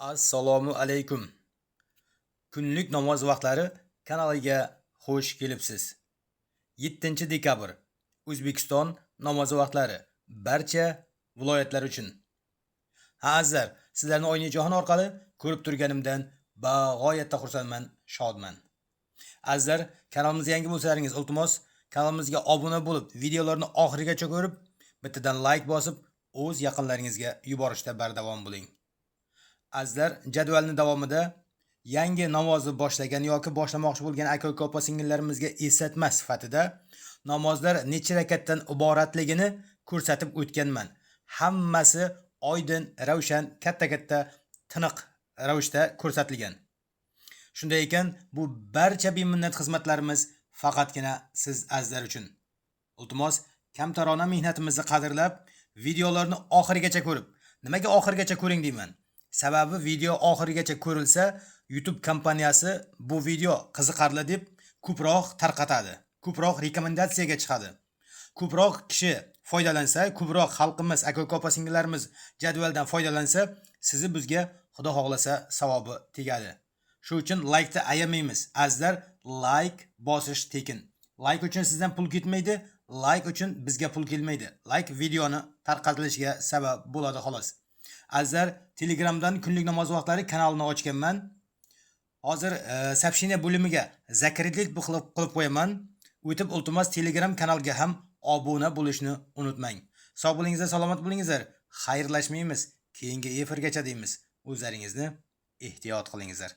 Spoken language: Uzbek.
Assalomu alaykum. Kunlik namoz vaqtlari kanaliga xush kelibsiz. 7-dekabr O'zbekiston namozi vaqtlari barcha viloyatlar uchun. Azizlar, sizlarni Oynajohon orqali ko'rib turganimdan bag'oyatda xursandman, shodman. Azizlar, kanalimizga yangi bo'lsalaringiz, iltimos kanalimizga obuna bo'lib, videolarni oxirigacha ko'rib, bittadan like bosib, o'z yaqinlaringizga yuborishda bardavom bo'ling. Azizlar, jadvalning davomida yangi namozni boshlagan yoki boshlamoqchi bo'lgan aka-uka opa-singillarimizga eslatma sifatida namozlar necha rakatdan iboratligini ko'rsatib o'tganman. Hammasi oydin, ravshan, katta tiniq ravishda ko'rsatilgan. Shunday ekan, bu barcha beminnat xizmatlarimiz faqatgina siz azizlar uchun. Iltimos, kamtarona mehnatimizni qadrlab, videolarni oxirigacha ko'rib, nimaga oxirigacha ko'ring deyman? Sababi video oxirigacha ko'rilsa, YouTube kompaniyasi bu video qiziqarli deb ko'proq tarqatadi. Ko'proq rekomendatsiyaga chiqadi. Ko'proq kishi foydalansa, ko'proq xalqimiz, aka-uka opa-singillarimiz jadvaldan foydalansa, sizni bizga Xudo xohlasa savobi tegadi. Shu uchun like ni ayamaymiz. Azizlar, like bosish tekin. Like uchun sizdan pul ketmaydi, like uchun bizga pul kelmaydi. Like videoni tarqatilishiga sabab bo'ladi xolos. Azizlar, Telegramdan kunlik namoz vaqtlari kanalini ochganman. Hozir soобщение bo'limiga zakirlik qilib qo'yaman. O'tib iltimos Telegram kanalga ham obuna bo'lishni unutmang. Sog' bo'lingizlar, salomat bo'lingizlar. Xayrlashmaymiz, keyingi efirgacha deymiz. O'zlaringizni ehtiyot qilingizlar.